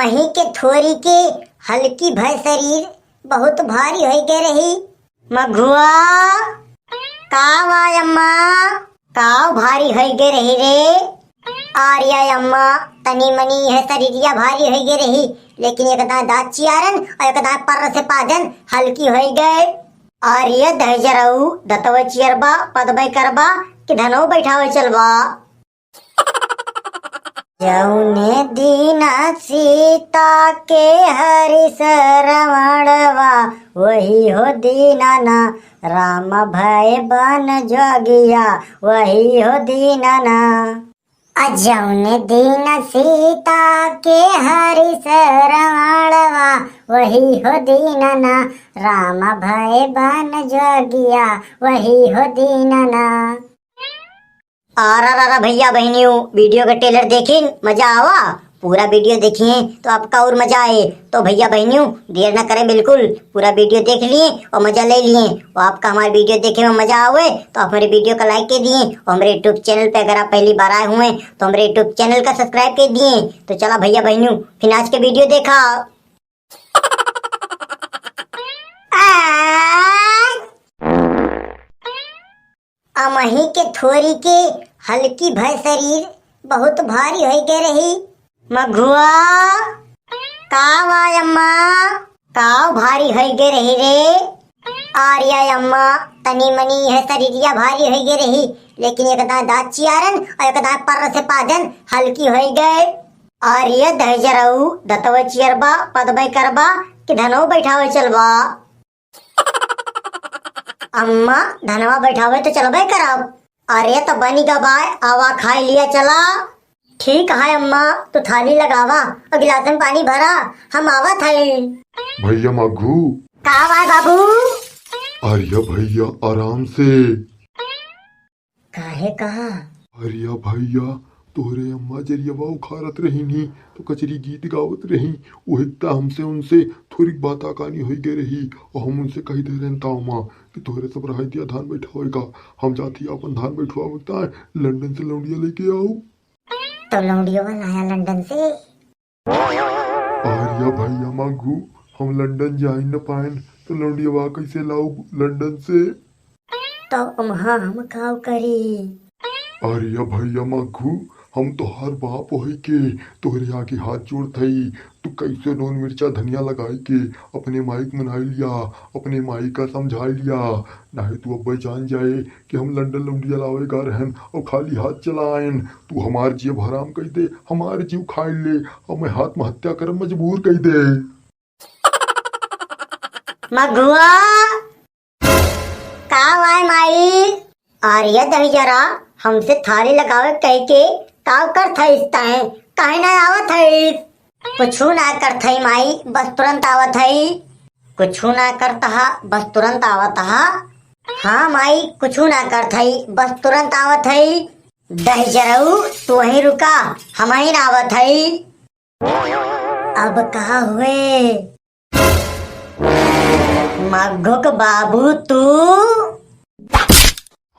वहीं के थोरी के हल्की भय शरीर बहुत भारी हो गए रही। मघुआ काव आय अम्मा, काव भारी हो गए रही रे। आर्या अम्मा तनी मनी है शरीरिया भारी हो गए रही, लेकिन एक दांत चियारन और एक दांत पर से पादन हल्की हो गए। आर्य दहजरऊ दतव चियरबा पदबई करबा कि धनो बैठावे चलबा। जौने दीना सीता के हरि शरवणवा, वही हो दीना ना राम भय बन जोगिया, वही हो दीना ना। जौने दीना सीता के हरि शरवणवा, वही हो दीना ना राम भय बन जोगिया, वही हो दीना ना। आरा भैया बहनियों, वीडियो का ट्रेलर देखिन मजा आवा। पूरा वीडियो देखिए तो आपका और मजा आए। तो भैया बहनियों देर न करें, बिल्कुल पूरा वीडियो देख लिए और मजा ले लिए। और आपका हमारे वीडियो देखे में मजा आवे तो आप हमारे वीडियो का लाइक कर दिए, और हमारे यूट्यूब चैनल पे अगर आप पहली बार आए हुए तो हमारे यूट्यूब चैनल का सब्सक्राइब कर दिए। तो चला भैया बहनियों फिर आज के वीडियो देखा। अमही के थोरी के हल्की भय शरीर बहुत भारी हो गए रही। मघुआ काव आय अम्मा, काव भारी हो गए रही रे। आर्या अम्मा तनी मनी है शरीरिया भारी हो गए रही, लेकिन एक दांत चियारन और एक दांत पर से पादन हल्की हो गए। आर्य दहजरऊ दतव चियरबा पदबई करबा कि धनो बैठावे चलबा। अम्मा धनवा बैठावे तो चलबे कराब। अरे तो बनी गबाय आवा खाई लिया चला। ठीक है अम्मा, तो थाली लगावा और गिलास में पानी भरा, हम आवत है। भैया मघु का आए बाबू। आर्या भैया आराम से। काहे कहा आर्या भैया तोहरे अम्मा जरिया उखारत रही नी तो कचरी गीत गावत रही, वही हमसे उनसे थोड़ी बात आकानी हो गई रही, और हम उनसे कही दे रहे ताऊ माँ कि तोहरे सब रहा दिया धान बैठावेगा। हम जाती अपन धान बैठवा लंदन से लौंडिया लेके आओ। तो लौंडिया लाया लंदन से। आर्या भैया मांगू हम लंदन जा ही न पाए तो लौंडिया कैसे लाऊ लंदन से। तो हम खाओ करी। आर्या भैया मांगू हम तो हर बाप हो के तोहरे आगे हाथ जोड़ थई, तू कैसे नून मिर्चा धनिया लगाई के अपने माई को मनाई लिया, अपने माई का समझा लिया। नहीं तू अब जान जाए कि हम लंदन लौंडिया लावेगा रहन और खाली हाथ चलाएन। तू हमार जीव हराम कह दे, हमारे जीव खाई ले और मैं आत्महत्या कर मजबूर कह दे। मघुआ का आए माई। आर्या दही जरा हमसे थाली लगावे कह के काव कर थई काहे ना आवत है। कुछ ना कर थई माई, बस तुरंत आवत है। कुछ ना करता बस तुरंत आवत हा। हाँ माई कुछ ना कर थई बस तुरंत आवत है। दही जराऊ तू वहीं रुका, हम ही ना आवत है। अब कहा हुए मघुक बाबू तू।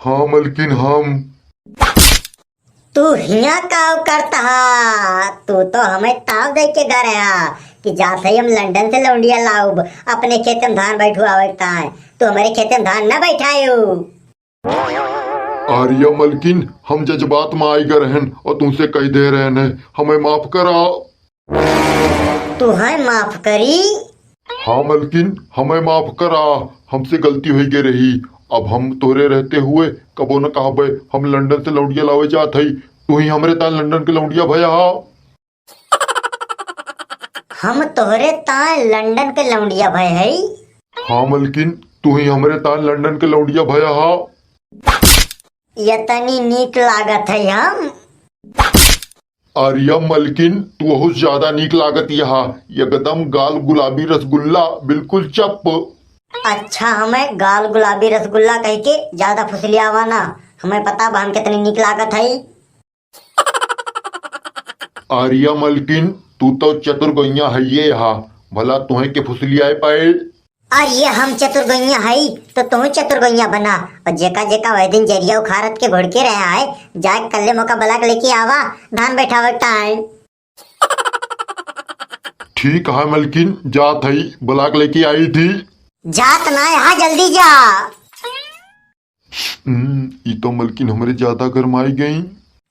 हाँ मलकिन हम। तू हिया काव करता हा, तू तो हमें ताव दे के घर आया कि जाते ही हम लंदन से लौंडिया लाऊब अपने खेत में धान बैठवाता है। तू हमारे खेत में धान न बैठायो। आर्या मलकिन हम जज्बात में आई गए रहन और तुमसे कह दे रहे हैं हमें माफ करा। तू है माफ करी। हाँ मलकिन हमें माफ करा, हमसे गलती हो गई रही। अब हम तोरे रहते हुए कबो न कहबे हम लंदन से लौंडिया लावे जात हई, तू ही हमरे तान लंदन के लौंडिया भया। हम तोहरे तान लंदन के लौंडिया भय है। हाँ मलकिन तू ही हमरे तान लंदन के लौंडिया भया। यतनी नीक लागत है हम। आर्या मलकिन तू बहुत ज्यादा नीक लागत यहाँ, एकदम गाल गुलाबी रसगुल्ला बिल्कुल चप। अच्छा हमें गाल गुलाबी रसगुल्ला कह के ज्यादा फुसलियावा ना, हमें पता बा हम कितनी नीक लागत है। आर्या मलकिन तू तो चतुर गैया है ये यहाँ, भला तुम्हें के फुसलियाए पाए। अरे हम चतुर गैया है तो तुम चतुर गैया बना, और जेका जेका वह दिन जरिया उखारत के घोड़ के रहा है जाए कल्ले मौका बला के लेके आवा धान बैठावट टाइम। ठीक है मलकिन, जा थई बुला के लेके आई थी। जात ना यहाँ जल्दी जा। ये तो मलकिन हमरे ज्यादा गरमाई गई।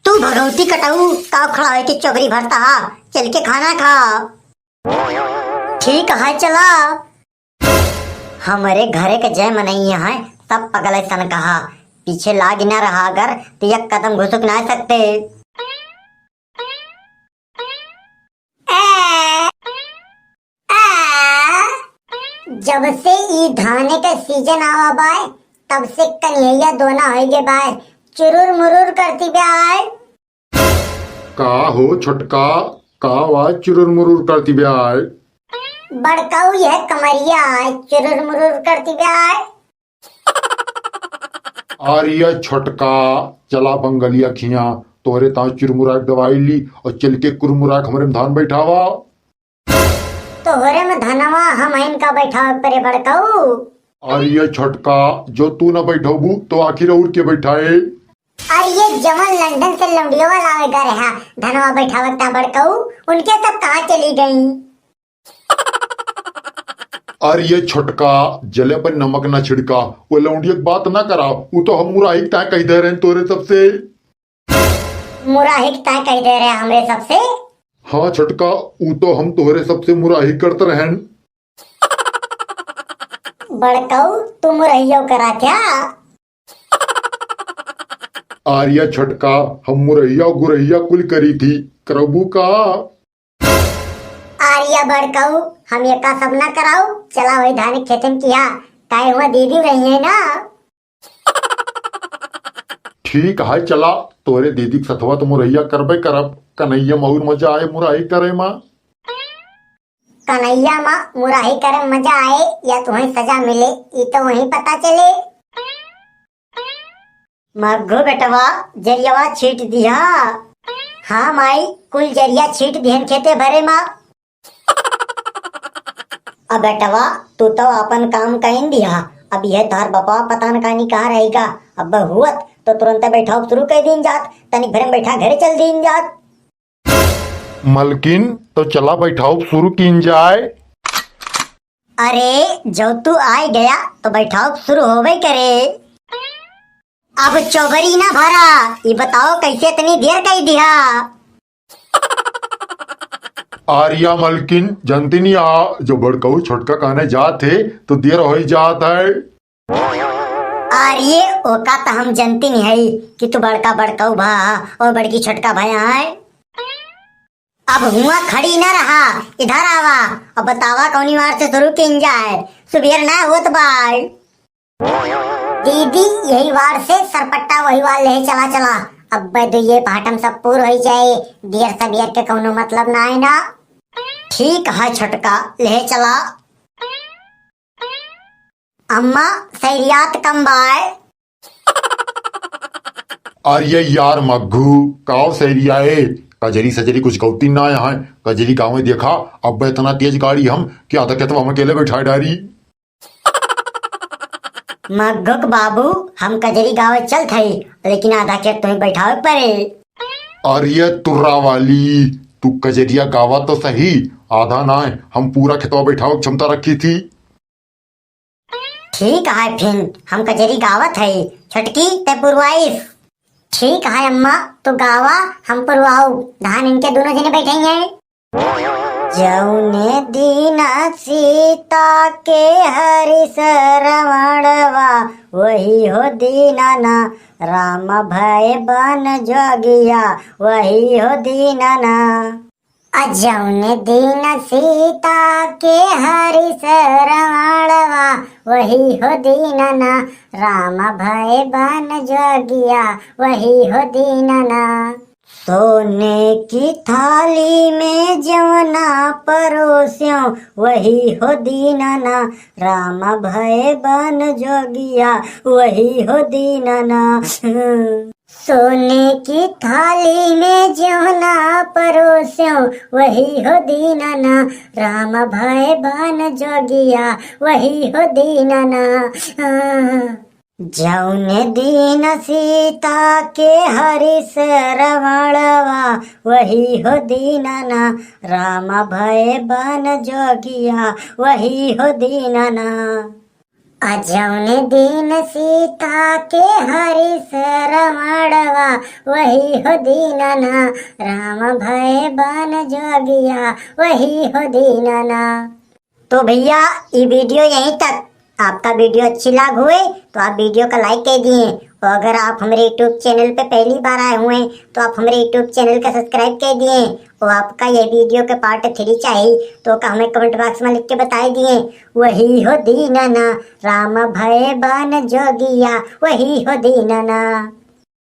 तू भगवती कटाऊ ताव खड़ा है कि चौबरी भरता हा, चल के खाना खा। ठीक है चला। हमारे घरे के जय मनैया है तब पगल सन कहा, पीछे लाग न रहा अगर तो एक कदम घुसक ना सकते। जब से ई धाने का सीजन आवा बाय तब से कन्हैया दोना हो गए बाय, चुरुर मुरुर करती ब्याय। का हो छोटका, का आवाज चुरुर मुरुर करती ब्याय। बड़काऊ यह कमरिया चुरुर मुरुर करती ब्याय। आरिया छोटका, चला बंगलिया खिया तोरे ता चुरमुराक दवाई ली और चल के कुरमुराक हमरे में धान बैठावा। तोहरे में धनवा हम इनका बैठा परे बड़काऊ। आरिया छोटका, जो तू न बैठोबू तो आखिर और के बैठाए। अरे ये जमन लंदन से लौंडिया लावेगा रहा धनवा बैठावता बड़काऊ, उनके सब कहाँ चली गई। अरे ये छोटका, जले पर नमक न छिड़का, वो लौंडिया की बात ना करा, वो तो हम मुराहिक ता कह दे रहे तोरे सबसे। मुराहिक ता कह दे रहे हमरे सबसे। हाँ छोटका, वो तो हम तोहरे सबसे मुराहिक करते रहन। बड़काऊ तू मुरहियो करा क्या। आरिया छोटका, हम मुरैया गुरैया कुल करी थी, करबू का। आरिया बड़काऊ, हम ये का सब ना कराऊ, चला वही धान खेतन किया ताए हुआ दीदी रही है ना। ठीक है चला, तोरे दीदी के सथवा तो मुरैया करबे करब, कन्हैया और मजा आए मुराही करे माँ। कन्हैया माँ मुराही करे मजा आए या तुम्हें सजा मिले ये तो वहीं पता चले। मग्घो बेटवा जरियावा छीट दिया। हाँ माई कुल जरिया छीट दिहन खेते भरे माँ। अब बेटवा तू तो अपन काम कहीं दिया, अब यह तार बापा पता न कहानी कहाँ रहेगा। अब हुआ तो तुरंत बैठाओ शुरू कर दीन जात, तनिक भरे बैठा घरे चल दीन जात। मलकिन तो चला बैठाओ शुरू कीन जाए। अरे जो तू आ गया तो बैठाओ शुरू होवे करे। अब चौबरी ना भरा, ये बताओ कैसे इतनी देर कही दिया। आरिया मलकिन जनती नहीं आ, जो बड़काऊ छोटका कहने जाते तो देर हो ही जात है। आर्ये ओका तो हम जनती नहीं है कि तू बड़का बड़काऊ भा और बड़की छोटका भया है। अब हुआ खड़ी न रहा, इधर आवा अब बतावा कौनी वार से शुरू किन जाए, सुबेर ना होत बाल। दीदी यही वार से सरपट्टा वही वार ले चला चला, अब ये पाठम सब पूर हो जाए, देर सबेर के कौनो मतलब ना है ना। ठीक है छोटका ले चला। अम्मा सैरियात कम बाय। अरे यार मग्घू, काव सैरियाए कजरी सजरी कुछ गौती ना यहाँ, कजरी गाँव में देखा अब इतना तेज गाड़ी हम कि आधा कहते हम अकेले बैठा डारी। मग्घुक बाबू हम कजरी गाँव चल थे लेकिन आधा खेत तुम्हें बैठाओ परे। अरे तुर्रा वाली, तू कजरिया गावा तो सही, आधा ना है हम पूरा खेतवा बैठाओ क्षमता रखी थी। ठीक है फिर हम कजरी गावत है, छटकी ते पुरवाइस। ठीक है अम्मा तो गावा हम पुरवाऊ, धान इनके दोनों जने बैठे हैं। जौने दीना सीता के हरि सरवणवा वही हो दीना ना, राम भय बन जोगिया वही हो दीना ना। जौने दीन सीता के हरि सरवणवा वही हो दीना ना, राम भय बन जोगिया वही हो दीना ना। सोने की थाली में जवना परोस्यों वही हो दीना ना, राम भय बन जोगिया वही हो दीना ना। सोने की थाली में जवना परोस्यों वही हो दीना ना, राम भय बन जोगिया वही हो दीना ना। जौने दीन सीता के हरिश रमणवा वही हो दीनाना राम भय बन जोगिया वही हो दीनाना। जौने दीन सीता के हरिश रमणवा वही हो दीनाना राम भय बन जोगिया वही हो दीनाना। तो भैया ये वीडियो यहीं तक। आपका वीडियो अच्छी लग हुए तो आप वीडियो का लाइक कर दिए, और अगर आप हमारे यूट्यूब चैनल पे पहली बार आए हुए हैं तो आप हमारे यूट्यूब चैनल का सब्सक्राइब कर दिए, और आपका ये वीडियो के पार्ट 3 चाहिए तो का हमें कमेंट बॉक्स में लिख के बता दिए। वही हो दीनाना राम भय बन जोगिया वही हो दीनाना।